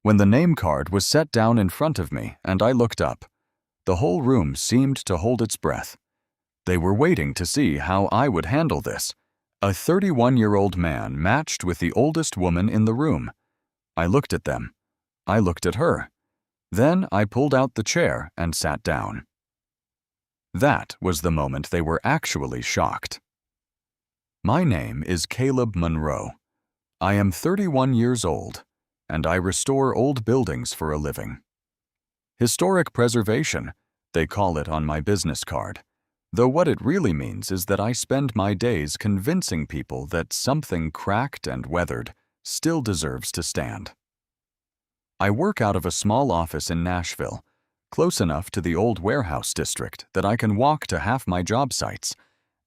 When the name card was set down in front of me and I looked up, the whole room seemed to hold its breath. They were waiting to see how I would handle this. A 31-year-old man matched with the oldest woman in the room. I looked at them. I looked at her. Then I pulled out the chair and sat down. That was the moment they were actually shocked. My name is Caleb Monroe. I am 31 years old, and I restore old buildings for a living. Historic preservation, they call it on my business card, though what it really means is that I spend my days convincing people that something cracked and weathered still deserves to stand. I work out of a small office in Nashville, close enough to the old warehouse district that I can walk to half my job sites,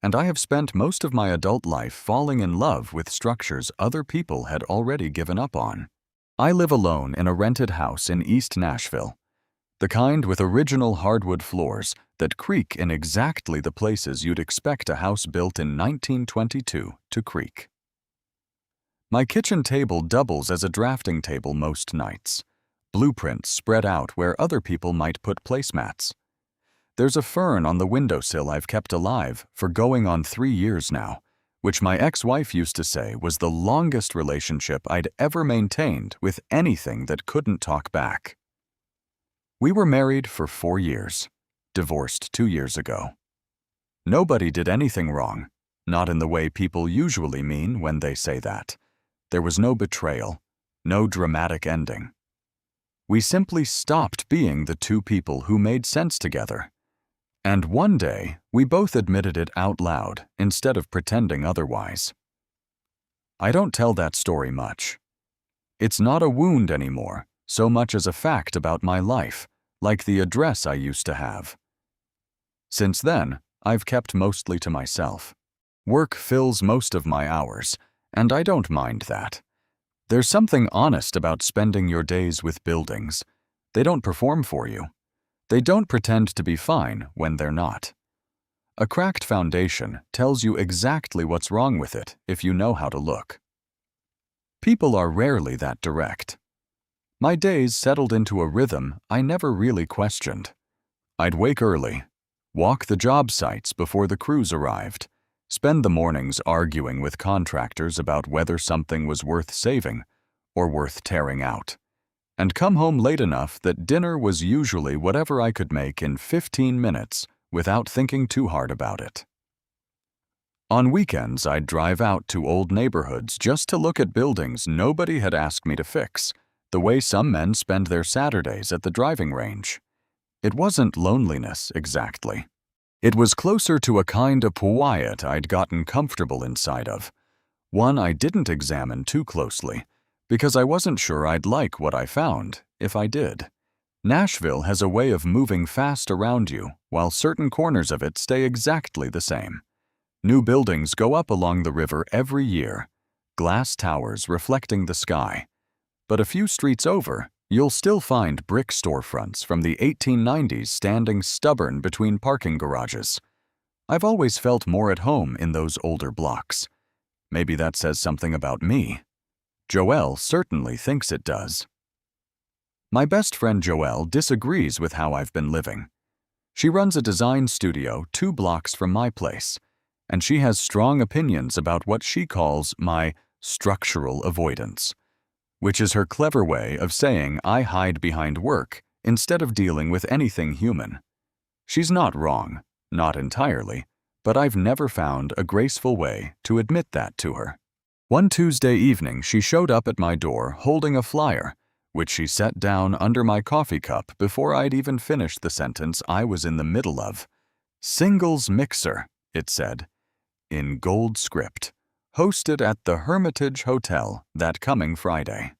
and I have spent most of my adult life falling in love with structures other people had already given up on. I live alone in a rented house in East Nashville, the kind with original hardwood floors that creak in exactly the places you'd expect a house built in 1922 to creak. My kitchen table doubles as a drafting table most nights, blueprints spread out where other people might put placemats. There's a fern on the windowsill I've kept alive for going on 3 years now, which my ex-wife used to say was the longest relationship I'd ever maintained with anything that couldn't talk back. We were married for 4 years, divorced 2 years ago. Nobody did anything wrong, not in the way people usually mean when they say that. There was no betrayal, no dramatic ending. We simply stopped being the two people who made sense together. And one day, we both admitted it out loud instead of pretending otherwise. I don't tell that story much. It's not a wound anymore, so much as a fact about my life, like the address I used to have. Since then, I've kept mostly to myself. Work fills most of my hours, and I don't mind that. There's something honest about spending your days with buildings. They don't perform for you. They don't pretend to be fine when they're not. A cracked foundation tells you exactly what's wrong with it if you know how to look. People are rarely that direct. My days settled into a rhythm I never really questioned. I'd wake early, walk the job sites before the crews arrived, spend the mornings arguing with contractors about whether something was worth saving or worth tearing out, and come home late enough that dinner was usually whatever I could make in 15 minutes without thinking too hard about it. On weekends, I'd drive out to old neighborhoods just to look at buildings nobody had asked me to fix, the way some men spend their Saturdays at the driving range. It wasn't loneliness, exactly. It was closer to a kind of quiet I'd gotten comfortable inside of, one I didn't examine too closely, because I wasn't sure I'd like what I found if I did. Nashville has a way of moving fast around you, while certain corners of it stay exactly the same. New buildings go up along the river every year, glass towers reflecting the sky. But a few streets over, you'll still find brick storefronts from the 1890s standing stubborn between parking garages. I've always felt more at home in those older blocks. Maybe that says something about me. Joelle certainly thinks it does. My best friend Joelle disagrees with how I've been living. She runs a design studio 2 blocks from my place, and she has strong opinions about what she calls my structural avoidance, which is her clever way of saying I hide behind work instead of dealing with anything human. She's not wrong, not entirely, but I've never found a graceful way to admit that to her. One Tuesday evening, she showed up at my door holding a flyer, which she set down under my coffee cup before I'd even finished the sentence I was in the middle of. Singles Mixer, it said, in gold script, hosted at the Hermitage Hotel that coming Friday.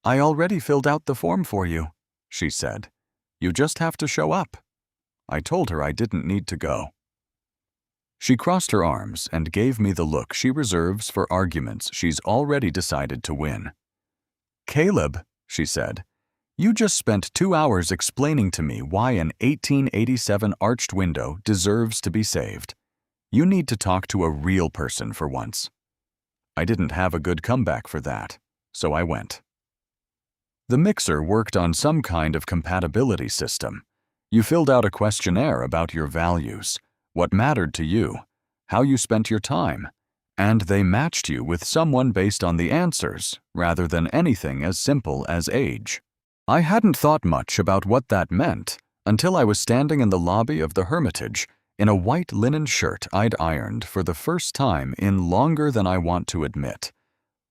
I already filled out the form for you, she said. You just have to show up. I told her I didn't need to go. She crossed her arms and gave me the look she reserves for arguments she's already decided to win. Caleb, she said, you just spent 2 hours explaining to me why an 1887 arched window deserves to be saved. You need to talk to a real person for once. I didn't have a good comeback for that, so I went. The mixer worked on some kind of compatibility system. You filled out a questionnaire about your values, what mattered to you, how you spent your time, and they matched you with someone based on the answers rather than anything as simple as age. I hadn't thought much about what that meant until I was standing in the lobby of the Hermitage in a white linen shirt I'd ironed for the first time in longer than I want to admit,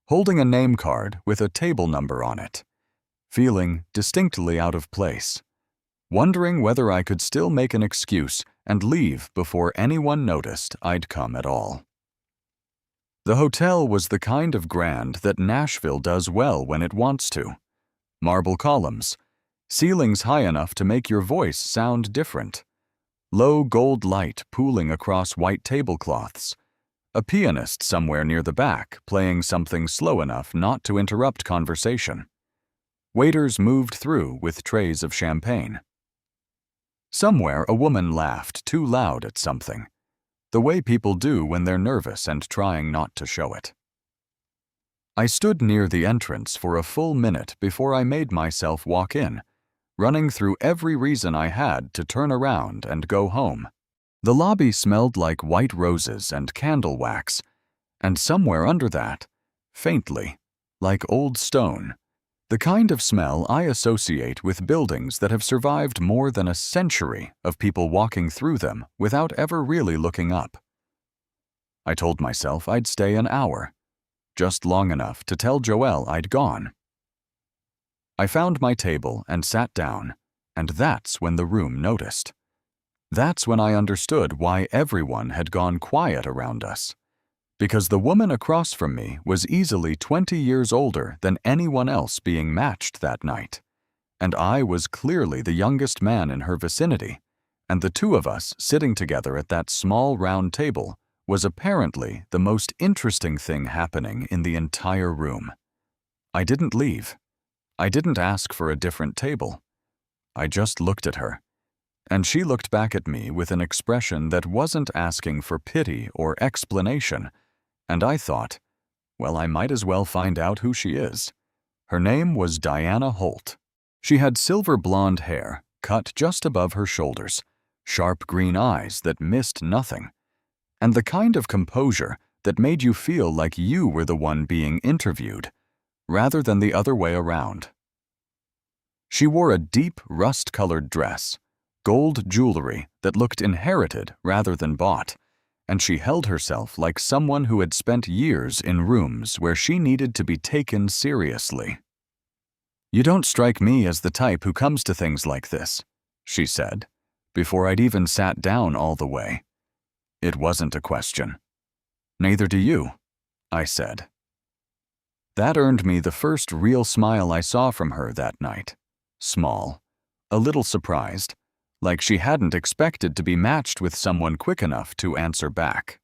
holding a name card with a table number on it, feeling distinctly out of place, wondering whether I could still make an excuse and leave before anyone noticed I'd come at all. The hotel was the kind of grand that Nashville does well when it wants to. Marble columns, ceilings high enough to make your voice sound different, low gold light pooling across white tablecloths, a pianist somewhere near the back playing something slow enough not to interrupt conversation. Waiters moved through with trays of champagne. Somewhere a woman laughed too loud at something, the way people do when they're nervous and trying not to show it. I stood near the entrance for a full minute before I made myself walk in, running through every reason I had to turn around and go home. The lobby smelled like white roses and candle wax, and somewhere under that, faintly, like old stone, the kind of smell I associate with buildings that have survived more than a century of people walking through them without ever really looking up. I told myself I'd stay an hour, just long enough to tell Joelle I'd gone. I found my table and sat down, and that's when the room noticed. That's when I understood why everyone had gone quiet around us. Because the woman across from me was easily 20 years older than anyone else being matched that night, and I was clearly the youngest man in her vicinity, and the two of us sitting together at that small round table was apparently the most interesting thing happening in the entire room. I didn't leave. I didn't ask for a different table. I just looked at her, and she looked back at me with an expression that wasn't asking for pity or explanation, and I thought, well, I might as well find out who she is. Her name was Diana Holt. She had silver blonde hair, cut just above her shoulders, sharp green eyes that missed nothing, and the kind of composure that made you feel like you were the one being interviewed, rather than the other way around. She wore a deep rust-colored dress, gold jewelry that looked inherited rather than bought, and she held herself like someone who had spent years in rooms where she needed to be taken seriously. "You don't strike me as the type who comes to things like this," she said, before I'd even sat down all the way. It wasn't a question. "Neither do you," I said. That earned me the first real smile I saw from her that night. Small, a little surprised, like she hadn't expected to be matched with someone quick enough to answer back.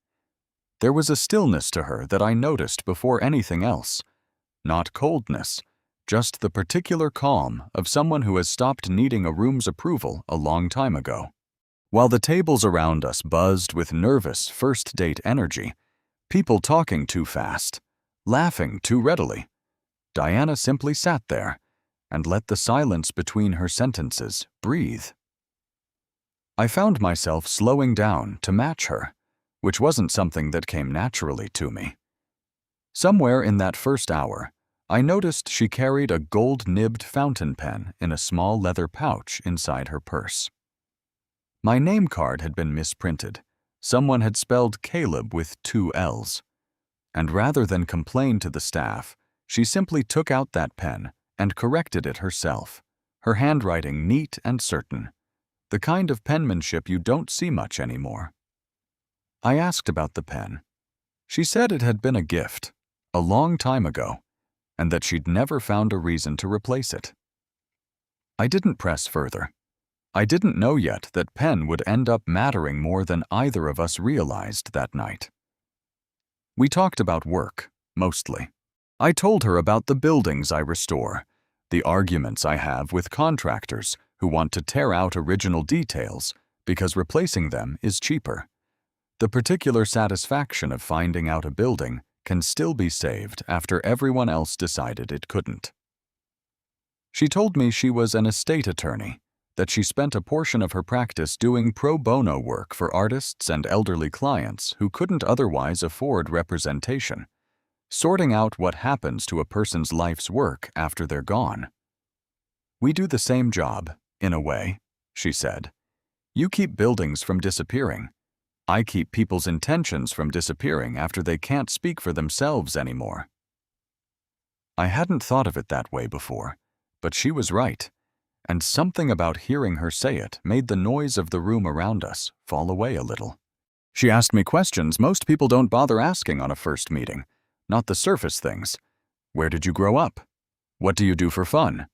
There was a stillness to her that I noticed before anything else. Not coldness, just the particular calm of someone who has stopped needing a room's approval a long time ago. While the tables around us buzzed with nervous first-date energy, people talking too fast, laughing too readily, Diana simply sat there and let the silence between her sentences breathe. I found myself slowing down to match her, which wasn't something that came naturally to me. Somewhere in that first hour, I noticed she carried a gold-nibbed fountain pen in a small leather pouch inside her purse. My name card had been misprinted. Someone had spelled Caleb with 2 L's. And rather than complain to the staff, she simply took out that pen and corrected it herself, her handwriting neat and certain, the kind of penmanship you don't see much anymore. I asked about the pen. She said it had been a gift, a long time ago, and that she'd never found a reason to replace it. I didn't press further. I didn't know yet that pen would end up mattering more than either of us realized that night. We talked about work, mostly. I told her about the buildings I restore, the arguments I have with contractors who want to tear out original details because replacing them is cheaper. The particular satisfaction of finding out a building can still be saved after everyone else decided it couldn't. She told me she was an estate attorney, that she spent a portion of her practice doing pro bono work for artists and elderly clients who couldn't otherwise afford representation, sorting out what happens to a person's life's work after they're gone. "We do the same job, in a way," she said. "You keep buildings from disappearing. I keep people's intentions from disappearing after they can't speak for themselves anymore." I hadn't thought of it that way before, but she was right, and something about hearing her say it made the noise of the room around us fall away a little. She asked me questions most people don't bother asking on a first meeting, not the surface things. Where did you grow up? What do you do for fun?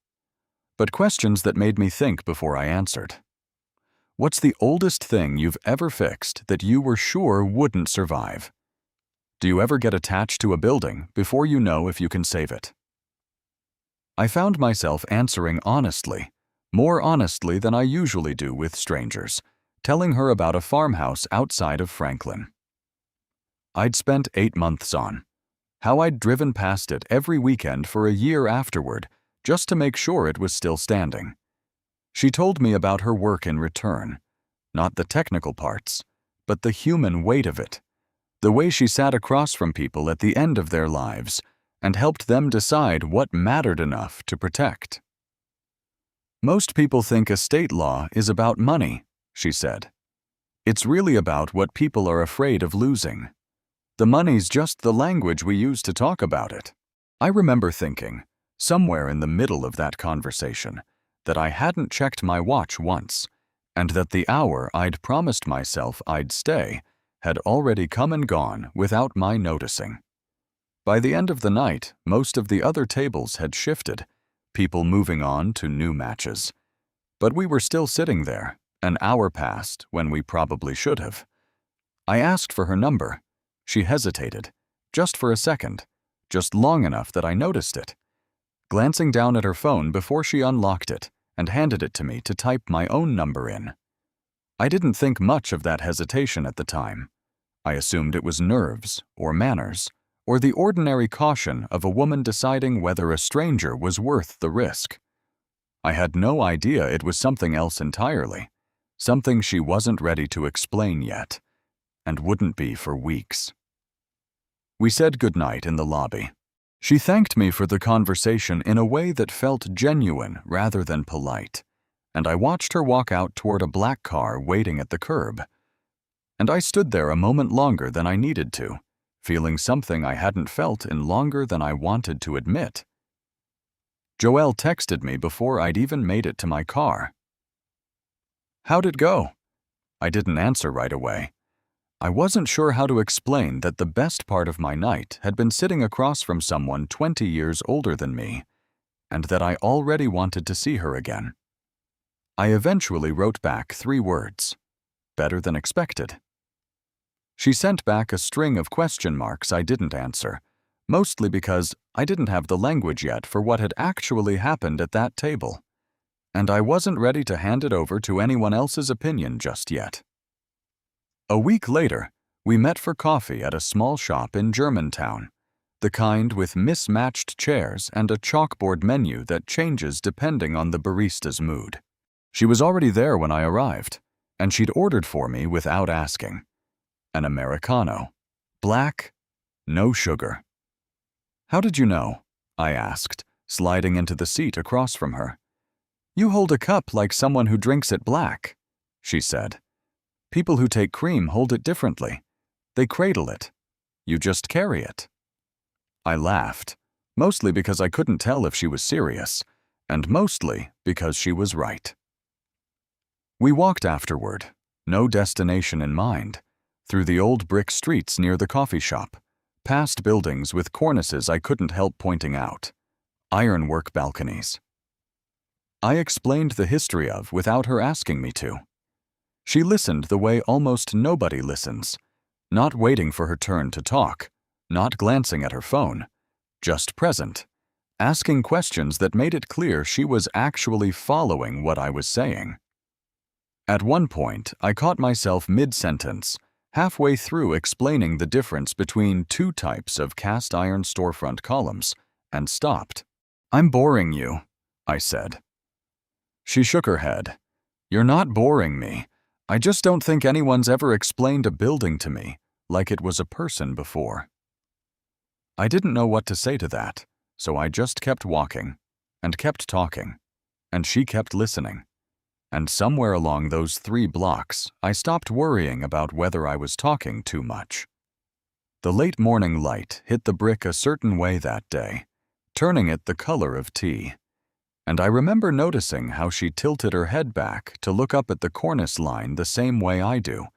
But questions that made me think before I answered. What's the oldest thing you've ever fixed that you were sure wouldn't survive? Do you ever get attached to a building before you know if you can save it? I found myself answering honestly, more honestly than I usually do with strangers, telling her about a farmhouse outside of Franklin. I'd spent 8 months on, how I'd driven past it every weekend for a year afterward, just to make sure it was still standing. She told me about her work in return, not the technical parts, but the human weight of it, the way she sat across from people at the end of their lives and helped them decide what mattered enough to protect. "Most people think estate law is about money," she said. "It's really about what people are afraid of losing. The money's just the language we use to talk about it." I remember thinking, somewhere in the middle of that conversation, that I hadn't checked my watch once, and that the hour I'd promised myself I'd stay had already come and gone without my noticing. By the end of the night, most of the other tables had shifted, people moving on to new matches. But we were still sitting there, an hour past when we probably should have. I asked for her number. She hesitated, just for a second, just long enough that I noticed it, glancing down at her phone before she unlocked it and handed it to me to type my own number in. I didn't think much of that hesitation at the time. I assumed it was nerves or manners, or the ordinary caution of a woman deciding whether a stranger was worth the risk. I had no idea it was something else entirely, something she wasn't ready to explain yet, and wouldn't be for weeks. We said goodnight in the lobby. She thanked me for the conversation in a way that felt genuine rather than polite, and I watched her walk out toward a black car waiting at the curb. And I stood there a moment longer than I needed to, feeling something I hadn't felt in longer than I wanted to admit. Joelle texted me before I'd even made it to my car. "How'd it go?" I didn't answer right away. I wasn't sure how to explain that the best part of my night had been sitting across from someone 20 years older than me, and that I already wanted to see her again. I eventually wrote back 3 words. Better than expected. She sent back a string of question marks I didn't answer, mostly because I didn't have the language yet for what had actually happened at that table, and I wasn't ready to hand it over to anyone else's opinion just yet. A week later, we met for coffee at a small shop in Germantown, the kind with mismatched chairs and a chalkboard menu that changes depending on the barista's mood. She was already there when I arrived, and she'd ordered for me without asking. An Americano. Black, no sugar. "How did you know?" I asked, sliding into the seat across from her. "You hold a cup like someone who drinks it black," she said. "People who take cream hold it differently. They cradle it. You just carry it." I laughed, mostly because I couldn't tell if she was serious, and mostly because she was right. We walked afterward, no destination in mind, through the old brick streets near the coffee shop, past buildings with cornices I couldn't help pointing out, ironwork balconies. I explained the history of without her asking me to. She listened the way almost nobody listens, not waiting for her turn to talk, not glancing at her phone, just present, asking questions that made it clear she was actually following what I was saying. At one point, I caught myself mid-sentence, halfway through explaining the difference between 2 types of cast iron storefront columns, and stopped. "I'm boring you," I said. She shook her head. You're not boring me. I just don't think anyone's ever explained a building to me like it was a person before. I didn't know what to say to that, so I just kept walking and kept talking, and she kept listening. And somewhere along those 3 blocks, I stopped worrying about whether I was talking too much. The late morning light hit the brick a certain way that day, turning it the color of tea. And I remember noticing how she tilted her head back to look up at the cornice line the same way I do,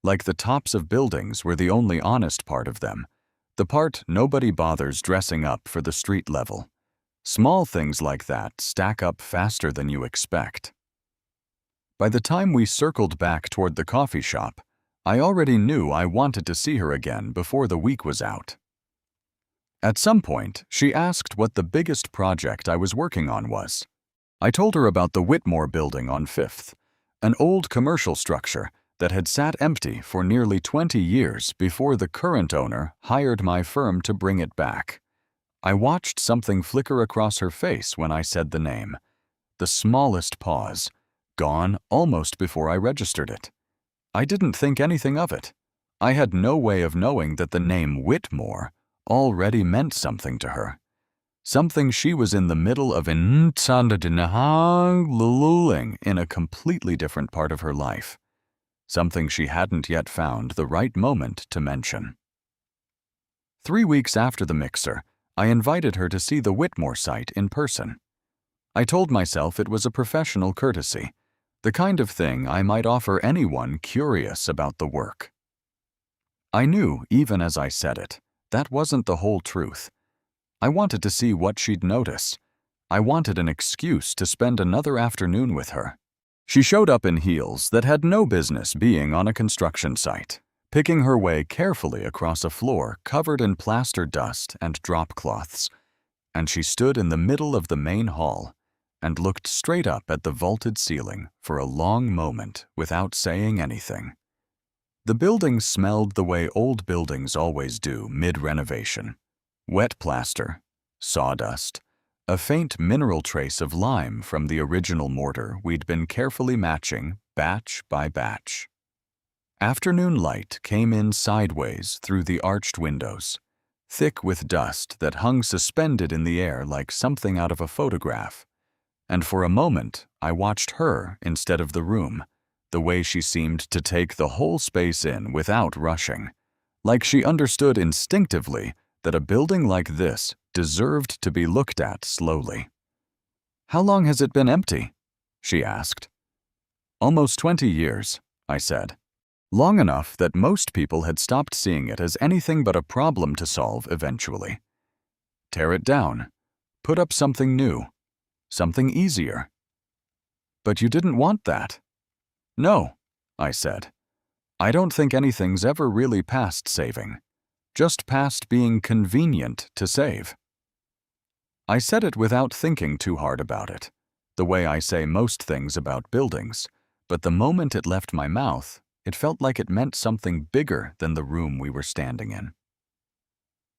like the tops of buildings were the only honest part of them, the part nobody bothers dressing up for the street level. Small things like that stack up faster than you expect. By the time we circled back toward the coffee shop, I already knew I wanted to see her again before the week was out. At some point, she asked what the biggest project I was working on was. I told her about the Whitmore building on 5th, an old commercial structure that had sat empty for nearly 20 years before the current owner hired my firm to bring it back. I watched something flicker across her face when I said the name. The smallest pause, gone almost before I registered it. I didn't think anything of it. I had no way of knowing that the name Whitmore already meant something to her. Something she was in the middle of in a completely different part of her life. Something she hadn't yet found the right moment to mention. 3 weeks after the mixer, I invited her to see the Whitmore site in person. I told myself it was a professional courtesy, the kind of thing I might offer anyone curious about the work. I knew, even as I said it, that wasn't the whole truth. I wanted to see what she'd notice. I wanted an excuse to spend another afternoon with her. She showed up in heels that had no business being on a construction site, picking her way carefully across a floor covered in plaster dust and drop cloths, and she stood in the middle of the main hall and looked straight up at the vaulted ceiling for a long moment without saying anything. The building smelled the way old buildings always do mid-renovation. Wet plaster, sawdust, a faint mineral trace of lime from the original mortar we'd been carefully matching batch by batch. Afternoon light came in sideways through the arched windows, thick with dust that hung suspended in the air like something out of a photograph. And for a moment, I watched her instead of the room, the way she seemed to take the whole space in without rushing, like she understood instinctively that a building like this deserved to be looked at slowly. "How long has it been empty?" she asked. "Almost 20 years," I said. Long enough that most people had stopped seeing it as anything but a problem to solve eventually. Tear it down. Put up something new. Something easier. "But you didn't want that." "No," I said. "I don't think anything's ever really past saving. Just past being convenient to save." I said it without thinking too hard about it, the way I say most things about buildings, but the moment it left my mouth, it felt like it meant something bigger than the room we were standing in.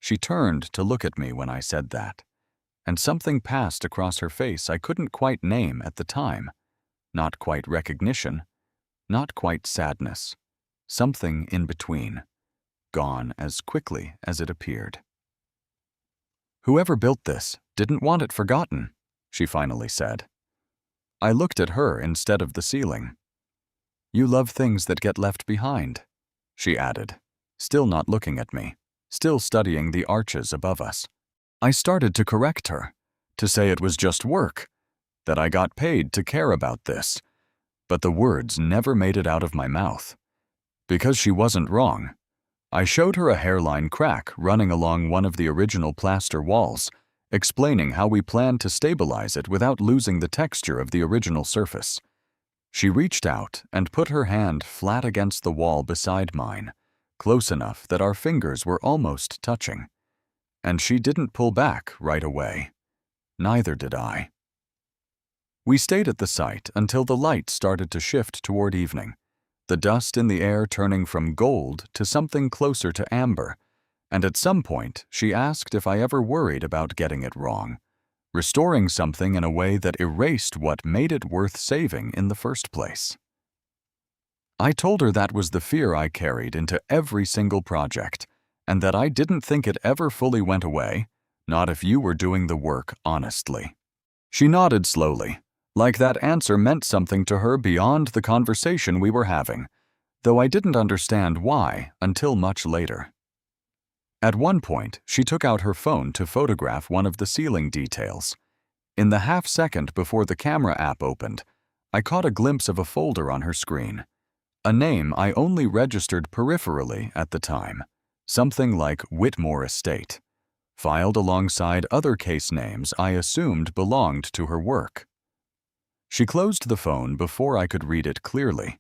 She turned to look at me when I said that, and something passed across her face I couldn't quite name at the time. Not quite recognition, not quite sadness, something in between, gone as quickly as it appeared. "Whoever built this didn't want it forgotten," she finally said. I looked at her instead of the ceiling. "You love things that get left behind," she added, still not looking at me, still studying the arches above us. I started to correct her, to say it was just work, that I got paid to care about this, but the words never made it out of my mouth. Because she wasn't wrong. I showed her a hairline crack running along one of the original plaster walls, explaining how we planned to stabilize it without losing the texture of the original surface. She reached out and put her hand flat against the wall beside mine, close enough that our fingers were almost touching. And she didn't pull back right away. Neither did I. We stayed at the site until the light started to shift toward evening, the dust in the air turning from gold to something closer to amber, and at some point she asked if I ever worried about getting it wrong, restoring something in a way that erased what made it worth saving in the first place. I told her that was the fear I carried into every single project, and that I didn't think it ever fully went away, not if you were doing the work honestly. She nodded slowly, like that answer meant something to her beyond the conversation we were having, though I didn't understand why until much later. At one point, she took out her phone to photograph one of the ceiling details. In the half-second before the camera app opened, I caught a glimpse of a folder on her screen. A name I only registered peripherally at the time, something like Whitmore Estate, filed alongside other case names I assumed belonged to her work. She closed the phone before I could read it clearly,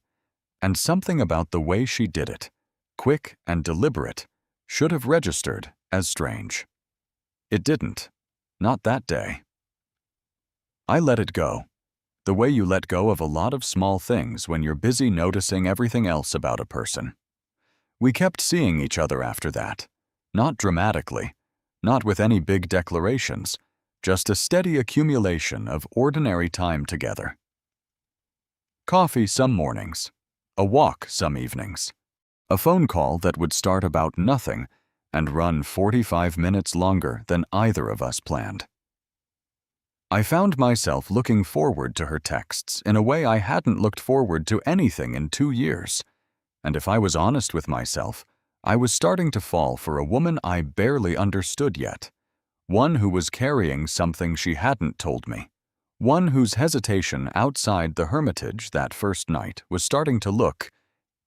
and something about the way she did it, quick and deliberate, should have registered as strange. It didn't, not that day. I let it go. The way you let go of a lot of small things when you're busy noticing everything else about a person. We kept seeing each other after that, not dramatically, not with any big declarations, just a steady accumulation of ordinary time together. Coffee some mornings, a walk some evenings, a phone call that would start about nothing and run 45 minutes longer than either of us planned. I found myself looking forward to her texts in a way I hadn't looked forward to anything in 2 years, and if I was honest with myself, I was starting to fall for a woman I barely understood yet, one who was carrying something she hadn't told me, one whose hesitation outside the Hermitage that first night was starting to look,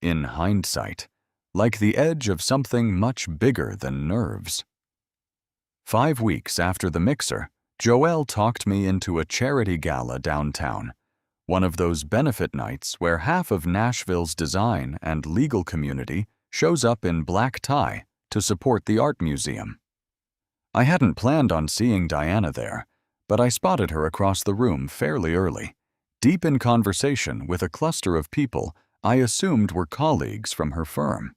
in hindsight, like the edge of something much bigger than nerves. 5 weeks after the mixer, Joelle talked me into a charity gala downtown, one of those benefit nights where half of Nashville's design and legal community shows up in black tie to support the art museum. I hadn't planned on seeing Diana there, but I spotted her across the room fairly early, deep in conversation with a cluster of people I assumed were colleagues from her firm.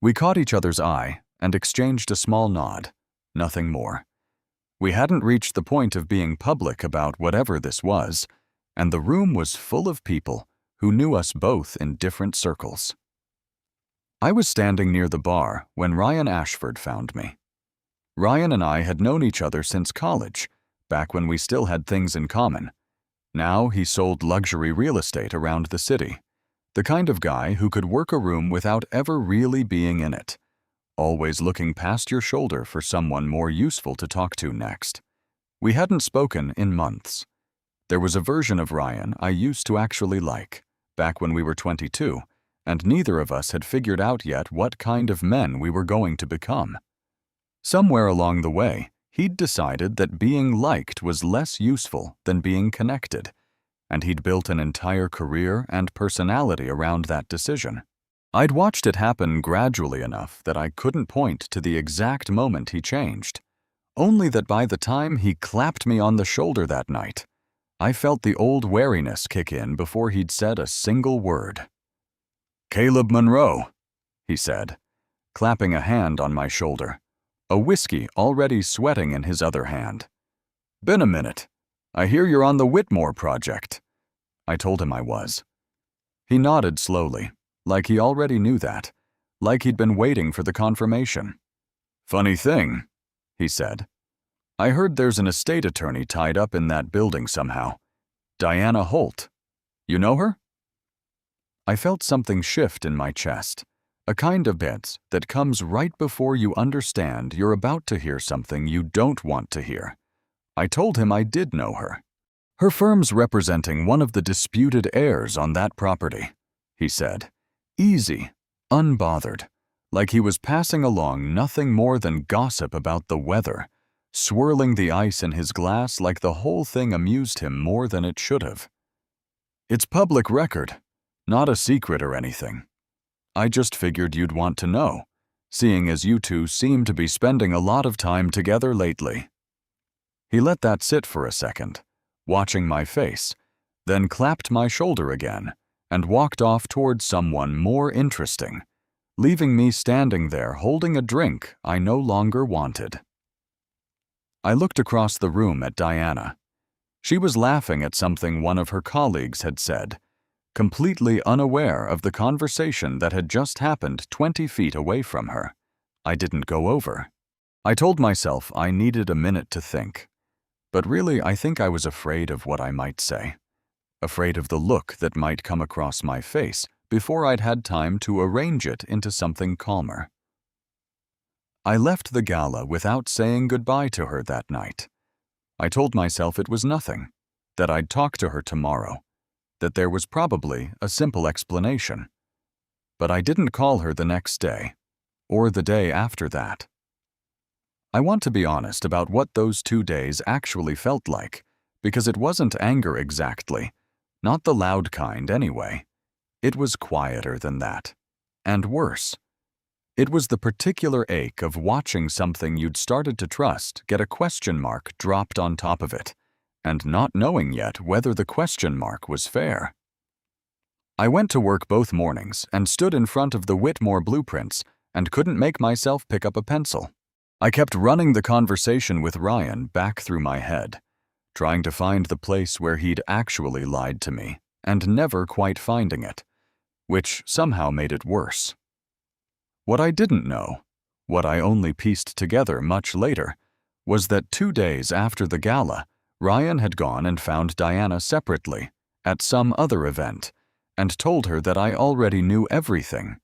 We caught each other's eye and exchanged a small nod, nothing more. We hadn't reached the point of being public about whatever this was, and the room was full of people who knew us both in different circles. I was standing near the bar when Ryan Ashford found me. Ryan and I had known each other since college, back when we still had things in common. Now he sold luxury real estate around the city, the kind of guy who could work a room without ever really being in it, always looking past your shoulder for someone more useful to talk to next. We hadn't spoken in months. There was a version of Ryan I used to actually like, back when we were 22, and neither of us had figured out yet what kind of men we were going to become. Somewhere along the way, he'd decided that being liked was less useful than being connected, and he'd built an entire career and personality around that decision. I'd watched it happen gradually enough that I couldn't point to the exact moment he changed, only that by the time he clapped me on the shoulder that night, I felt the old wariness kick in before he'd said a single word. "Caleb Monroe," he said, clapping a hand on my shoulder, a whiskey already sweating in his other hand. "Been a minute. I hear you're on the Whitmore project." I told him I was. He nodded slowly, like he already knew that, like he'd been waiting for the confirmation. "Funny thing," he said. "I heard there's an estate attorney tied up in that building somehow. Diana Holt. You know her?" I felt something shift in my chest, a kind of bit that comes right before you understand you're about to hear something you don't want to hear. I told him I did know her. "Her firm's representing one of the disputed heirs on that property," he said. Easy, unbothered, like he was passing along nothing more than gossip about the weather, swirling the ice in his glass like the whole thing amused him more than it should have. "It's public record, not a secret or anything. I just figured you'd want to know, seeing as you two seem to be spending a lot of time together lately." He let that sit for a second, watching my face, then clapped my shoulder again and walked off towards someone more interesting, leaving me standing there holding a drink I no longer wanted. I looked across the room at Diana. She was laughing at something one of her colleagues had said, completely unaware of the conversation that had just happened 20 feet away from her. I didn't go over. I told myself I needed a minute to think. But really, I think I was afraid of what I might say. Afraid of the look that might come across my face before I'd had time to arrange it into something calmer. I left the gala without saying goodbye to her that night. I told myself it was nothing, that I'd talk to her tomorrow, that there was probably a simple explanation. But I didn't call her the next day, or the day after that. I want to be honest about what those 2 days actually felt like, because it wasn't anger exactly, not the loud kind anyway. It was quieter than that, and worse. It was the particular ache of watching something you'd started to trust get a question mark dropped on top of it, and not knowing yet whether the question mark was fair. I went to work both mornings and stood in front of the Whitmore blueprints and couldn't make myself pick up a pencil. I kept running the conversation with Ryan back through my head, trying to find the place where he'd actually lied to me, and never quite finding it, which somehow made it worse. What I didn't know, what I only pieced together much later, was that 2 days after the gala, Ryan had gone and found Diana separately, at some other event, and told her that I already knew everything,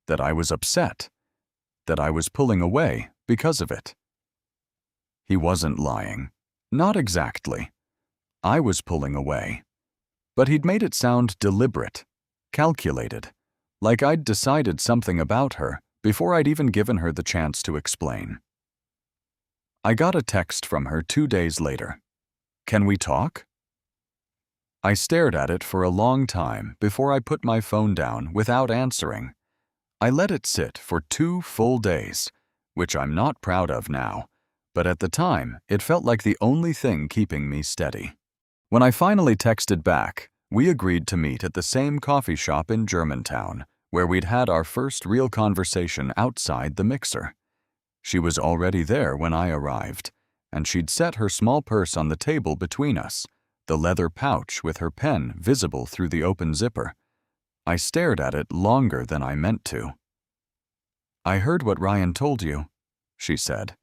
that I was upset, that I was pulling away because of it. He wasn't lying. Not exactly. I was pulling away. But he'd made it sound deliberate, calculated, like I'd decided something about her before I'd even given her the chance to explain. I got a text from her 2 days later. "Can we talk?" I stared at it for a long time before I put my phone down without answering. I let it sit for 2 full days, which I'm not proud of now, but at the time it felt like the only thing keeping me steady. When I finally texted back, we agreed to meet at the same coffee shop in Germantown, where we'd had our first real conversation outside the mixer. She was already there when I arrived, and she'd set her small purse on the table between us, the leather pouch with her pen visible through the open zipper. I stared at it longer than I meant to. "I heard what Ryan told you," she said,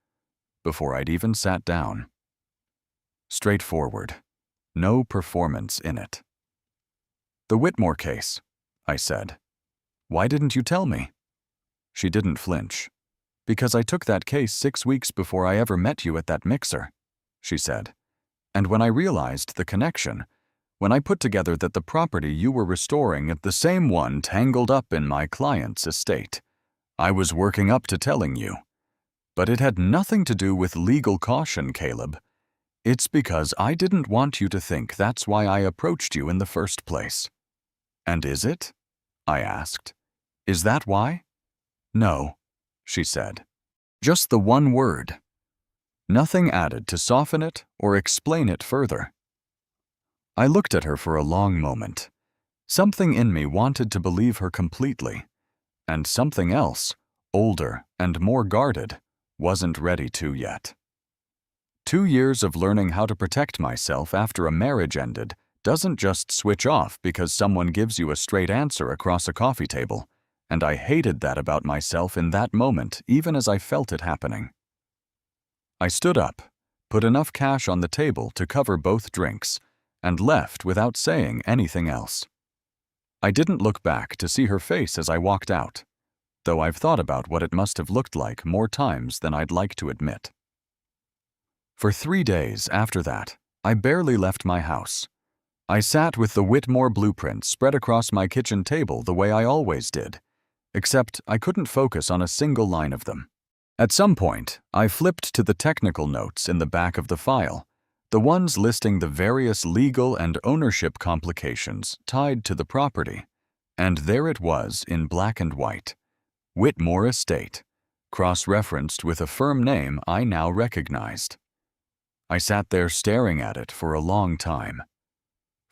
before I'd even sat down. Straightforward. No performance in it. "The Whitmore case," I said. "Why didn't you tell me?" She didn't flinch. "Because I took that case 6 weeks before I ever met you at that mixer," she said. "And when I realized the connection, when I put together that the property you were restoring is the same one tangled up in my client's estate, I was working up to telling you. But it had nothing to do with legal caution, Caleb. It's because I didn't want you to think that's why I approached you in the first place." "And is it?" I asked. "Is that why?" "No," she said. Just the one word. Nothing added to soften it or explain it further. I looked at her for a long moment. Something in me wanted to believe her completely, and something else, older and more guarded, wasn't ready to yet. 2 years of learning how to protect myself after a marriage ended doesn't just switch off because someone gives you a straight answer across a coffee table, and I hated that about myself in that moment even as I felt it happening. I stood up, put enough cash on the table to cover both drinks, and left without saying anything else. I didn't look back to see her face as I walked out, though I've thought about what it must have looked like more times than I'd like to admit. For 3 days after that, I barely left my house. I sat with the Whitmore blueprints spread across my kitchen table the way I always did, except I couldn't focus on a single line of them. At some point, I flipped to the technical notes in the back of the file, the ones listing the various legal and ownership complications tied to the property, and there it was in black and white. Whitmore Estate, cross-referenced with a firm name I now recognized. I sat there staring at it for a long time.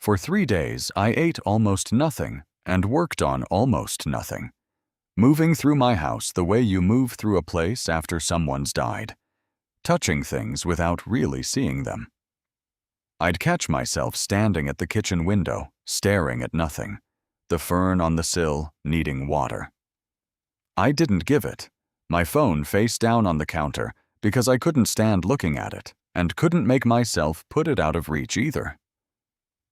For 3 days, I ate almost nothing and worked on almost nothing, moving through my house the way you move through a place after someone's died, touching things without really seeing them. I'd catch myself standing at the kitchen window, staring at nothing, the fern on the sill needing water. I didn't give it, my phone face down on the counter, because I couldn't stand looking at it, and couldn't make myself put it out of reach either.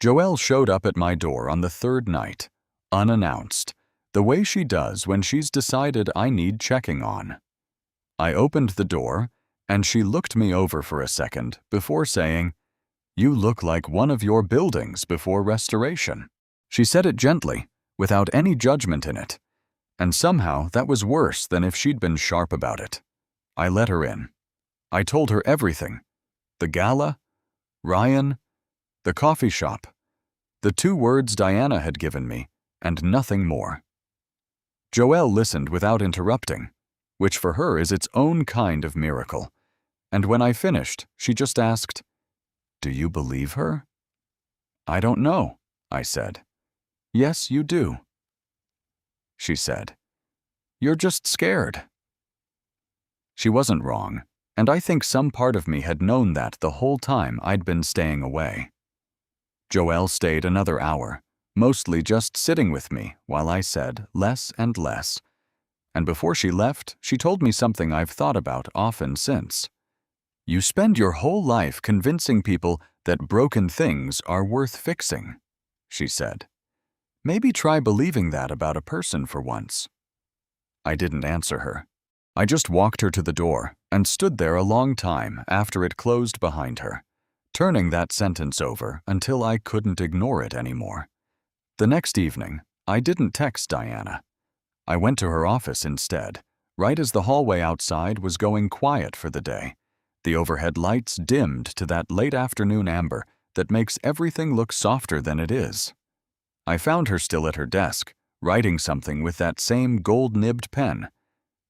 Joelle showed up at my door on the third night, unannounced, the way she does when she's decided I need checking on. I opened the door, and she looked me over for a second before saying, "You look like one of your buildings before restoration." She said it gently, without any judgment in it, and somehow that was worse than if she'd been sharp about it. I let her in. I told her everything. The gala, Ryan, the coffee shop, the 2 words Diana had given me, and nothing more. Joelle listened without interrupting, which for her is its own kind of miracle, and when I finished, she just asked, "Do you believe her?" "I don't know," I said. "Yes, you do." She said, "You're just scared." She wasn't wrong, and I think some part of me had known that the whole time I'd been staying away. Joelle stayed another hour, mostly just sitting with me while I said less and less, and before she left, she told me something I've thought about often since. "You spend your whole life convincing people that broken things are worth fixing," she said. "Maybe try believing that about a person for once." I didn't answer her. I just walked her to the door and stood there a long time after it closed behind her, turning that sentence over until I couldn't ignore it anymore. The next evening, I didn't text Diana. I went to her office instead, right as the hallway outside was going quiet for the day. The overhead lights dimmed to that late afternoon amber that makes everything look softer than it is. I found her still at her desk, writing something with that same gold-nibbed pen,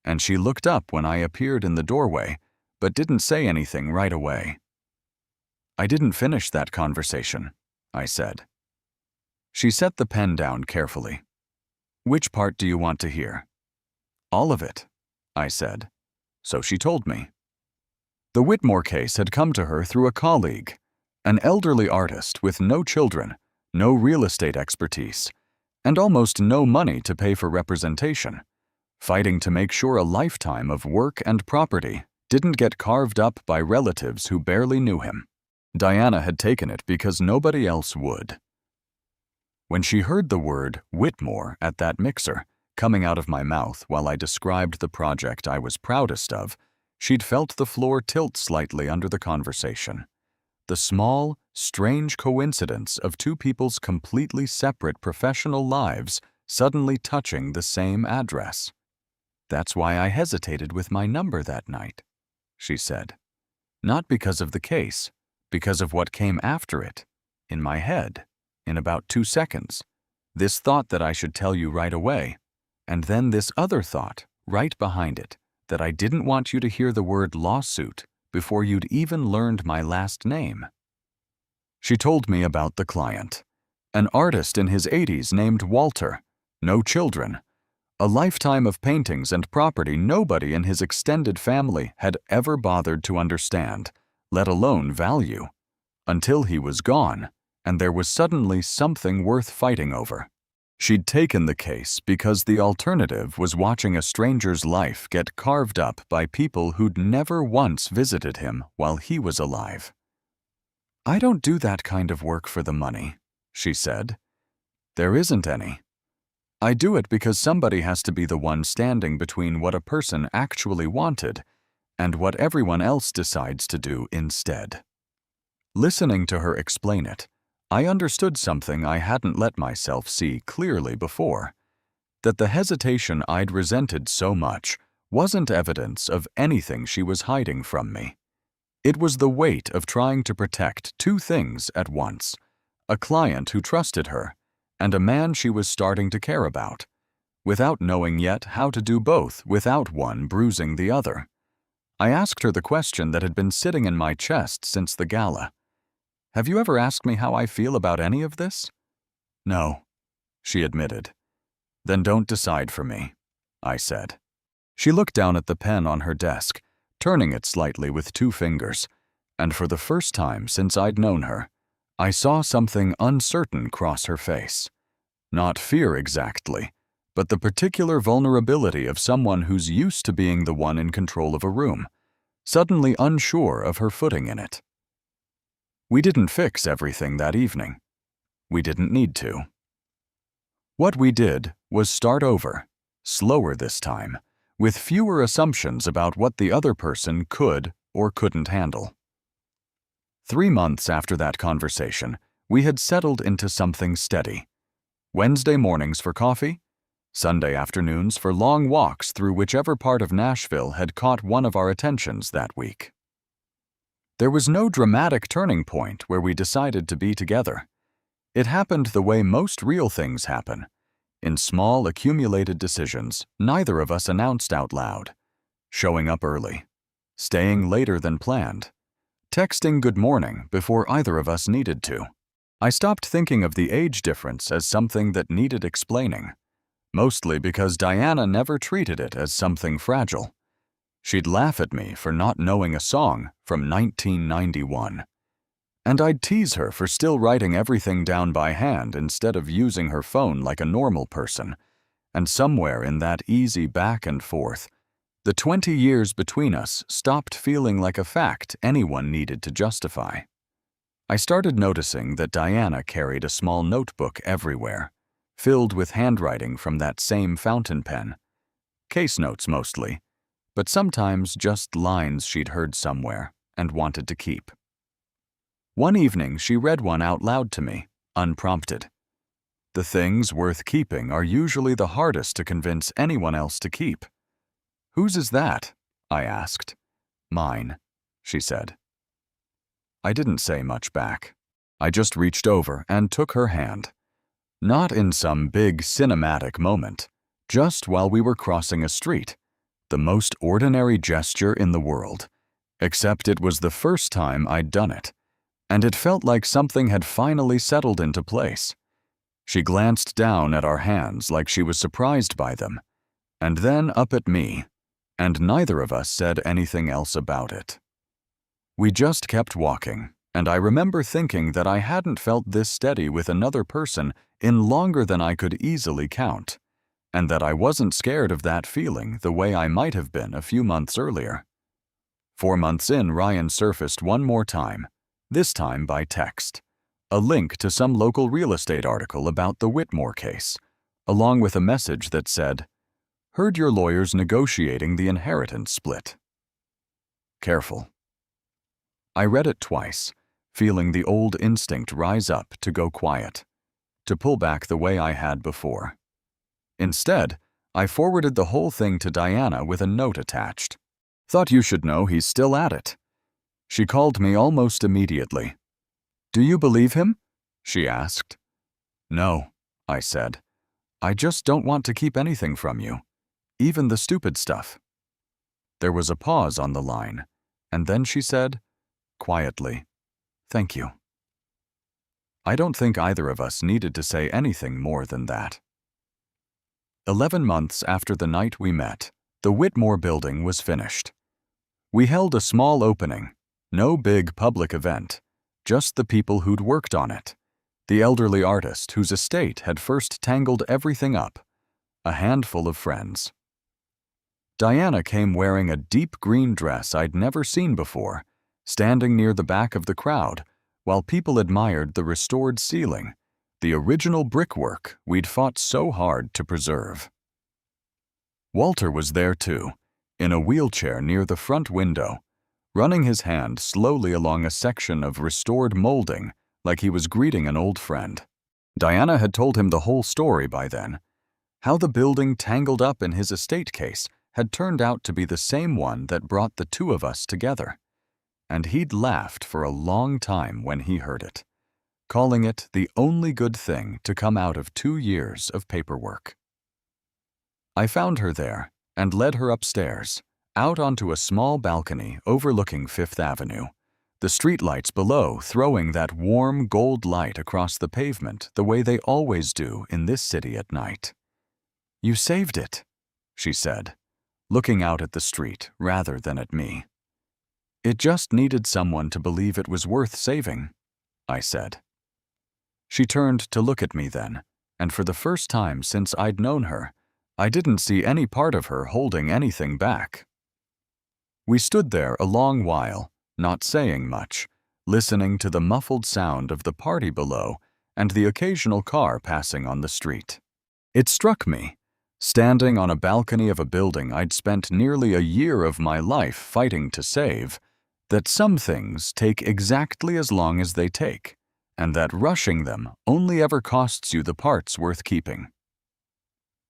and she looked up when I appeared in the doorway, but didn't say anything right away. "I didn't finish that conversation," I said. She set the pen down carefully. "Which part do you want to hear?" "All of it," I said. So she told me. The Whitmore case had come to her through a colleague, an elderly artist with no children, no real estate expertise, and almost no money to pay for representation, fighting to make sure a lifetime of work and property didn't get carved up by relatives who barely knew him. Diana had taken it because nobody else would. When she heard the word Whitmore at that mixer coming out of my mouth while I described the project I was proudest of, she'd felt the floor tilt slightly under the conversation. The small, strange coincidence of 2 people's completely separate professional lives suddenly touching the same address. "That's why I hesitated with my number that night," she said. "Not because of the case, because of what came after it, in my head, in about 2 seconds. This thought that I should tell you right away, and then this other thought right behind it, that I didn't want you to hear the word lawsuit before you'd even learned my last name." She told me about the client, an artist in his 80s named Walter, no children, a lifetime of paintings and property nobody in his extended family had ever bothered to understand, let alone value, until he was gone, and there was suddenly something worth fighting over. She'd taken the case because the alternative was watching a stranger's life get carved up by people who'd never once visited him while he was alive. "I don't do that kind of work for the money," she said. "There isn't any. I do it because somebody has to be the one standing between what a person actually wanted and what everyone else decides to do instead." Listening to her explain it, I understood something I hadn't let myself see clearly before, that the hesitation I'd resented so much wasn't evidence of anything she was hiding from me. It was the weight of trying to protect 2 things at once, a client who trusted her and a man she was starting to care about, without knowing yet how to do both without one bruising the other. I asked her the question that had been sitting in my chest since the gala. "Have you ever asked me how I feel about any of this?" "No," she admitted. "Then don't decide for me," I said. She looked down at the pen on her desk, turning it slightly with 2 fingers, and for the first time since I'd known her, I saw something uncertain cross her face. Not fear exactly, but the particular vulnerability of someone who's used to being the one in control of a room, suddenly unsure of her footing in it. We didn't fix everything that evening. We didn't need to. What we did was start over, slower this time, with fewer assumptions about what the other person could or couldn't handle. 3 months after that conversation, we had settled into something steady. Wednesday mornings for coffee, Sunday afternoons for long walks through whichever part of Nashville had caught one of our attentions that week. There was no dramatic turning point where we decided to be together. It happened the way most real things happen, in small accumulated decisions neither of us announced out loud. Showing up early, staying later than planned, texting good morning before either of us needed to. I stopped thinking of the age difference as something that needed explaining, mostly because Diana never treated it as something fragile. She'd laugh at me for not knowing a song from 1991. And I'd tease her for still writing everything down by hand instead of using her phone like a normal person. And somewhere in that easy back and forth, the 20 years between us stopped feeling like a fact anyone needed to justify. I started noticing that Diana carried a small notebook everywhere, filled with handwriting from that same fountain pen. Case notes mostly, but sometimes just lines she'd heard somewhere and wanted to keep. One evening, she read one out loud to me, unprompted. The things worth keeping are usually the hardest to convince anyone else to keep. "Whose is that?" I asked. "Mine," she said. I didn't say much back. I just reached over and took her hand. Not in some big cinematic moment, just while we were crossing a street. The most ordinary gesture in the world, except it was the first time I'd done it, and it felt like something had finally settled into place. She glanced down at our hands like she was surprised by them, and then up at me, and neither of us said anything else about it. We just kept walking, and I remember thinking that I hadn't felt this steady with another person in longer than I could easily count, and that I wasn't scared of that feeling the way I might have been a few months earlier. 4 months in, Ryan surfaced one more time, this time by text, a link to some local real estate article about the Whitmore case, along with a message that said, "Heard your lawyers negotiating the inheritance split. Careful." I read it twice, feeling the old instinct rise up to go quiet, to pull back the way I had before. Instead, I forwarded the whole thing to Diana with a note attached. "Thought you should know he's still at it." She called me almost immediately. "Do you believe him?" she asked. "No," I said. "I just don't want to keep anything from you, even the stupid stuff." There was a pause on the line, and then she said, quietly, "Thank you." I don't think either of us needed to say anything more than that. 11 months after the night we met, the Whitmore building was finished. We held a small opening, no big public event, just the people who'd worked on it, the elderly artist whose estate had first tangled everything up, a handful of friends. Diana came wearing a deep green dress I'd never seen before, standing near the back of the crowd while people admired the restored ceiling, the original brickwork we'd fought so hard to preserve. Walter was there too, in a wheelchair near the front window, running his hand slowly along a section of restored molding like he was greeting an old friend. Diana had told him the whole story by then, how the building tangled up in his estate case had turned out to be the same one that brought the two of us together. And he'd laughed for a long time when he heard it, calling it the only good thing to come out of 2 years of paperwork. I found her there and led her upstairs, out onto a small balcony overlooking Fifth Avenue, the streetlights below throwing that warm gold light across the pavement the way they always do in this city at night. "You saved it," she said, looking out at the street rather than at me. "It just needed someone to believe it was worth saving," I said. She turned to look at me then, and for the first time since I'd known her, I didn't see any part of her holding anything back. We stood there a long while, not saying much, listening to the muffled sound of the party below and the occasional car passing on the street. It struck me, standing on a balcony of a building I'd spent nearly a year of my life fighting to save, that some things take exactly as long as they take, and that rushing them only ever costs you the parts worth keeping.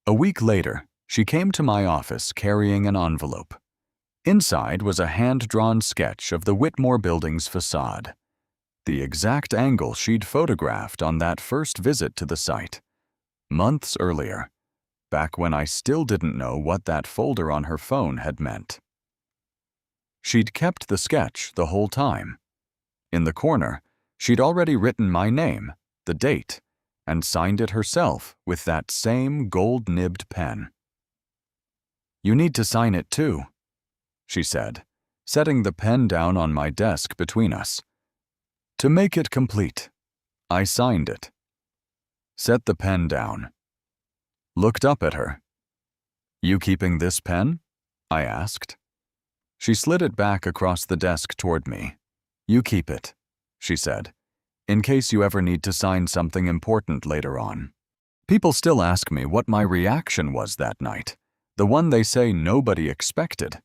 A week later, she came to my office carrying an envelope. Inside was a hand-drawn sketch of the Whitmore Building's facade, the exact angle she'd photographed on that first visit to the site, months earlier, back when I still didn't know what that folder on her phone had meant. She'd kept the sketch the whole time. In the corner, she'd already written my name, the date, and signed it herself with that same gold-nibbed pen. "You need to sign it too," she said, setting the pen down on my desk between us. "To make it complete." I signed it. Set the pen down. Looked up at her. "You keeping this pen?" I asked. She slid it back across the desk toward me. "You keep it," she said, "in case you ever need to sign something important later on." People still ask me what my reaction was that night, the one they say nobody expected.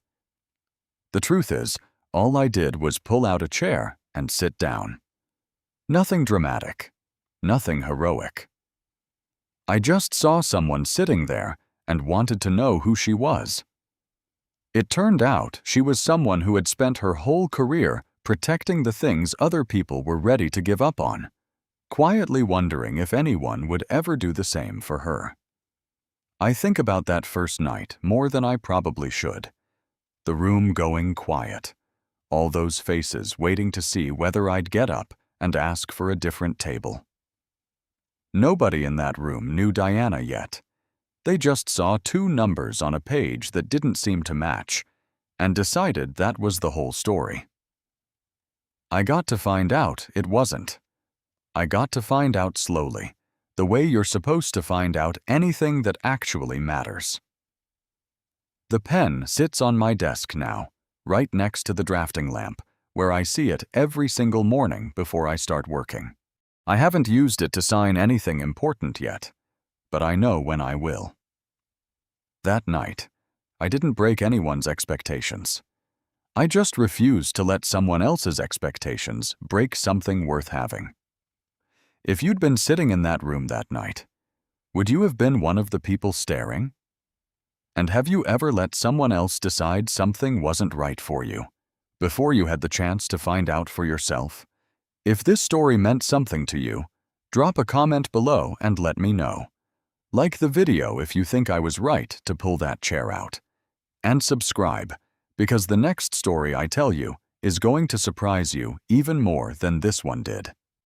The truth is, all I did was pull out a chair and sit down. Nothing dramatic, nothing heroic. I just saw someone sitting there and wanted to know who she was. It turned out she was someone who had spent her whole career protecting the things other people were ready to give up on, quietly wondering if anyone would ever do the same for her. I think about that first night more than I probably should. The room going quiet, all those faces waiting to see whether I'd get up and ask for a different table. Nobody in that room knew Diana yet. They just saw two numbers on a page that didn't seem to match, and decided that was the whole story. I got to find out it wasn't. I got to find out slowly, the way you're supposed to find out anything that actually matters. The pen sits on my desk now, right next to the drafting lamp, where I see it every single morning before I start working. I haven't used it to sign anything important yet, but I know when I will. That night, I didn't break anyone's expectations. I just refused to let someone else's expectations break something worth having. If you'd been sitting in that room that night, would you have been one of the people staring? And have you ever let someone else decide something wasn't right for you, before you had the chance to find out for yourself? If this story meant something to you, drop a comment below and let me know. Like the video if you think I was right to pull that chair out. And subscribe, because the next story I tell you is going to surprise you even more than this one did.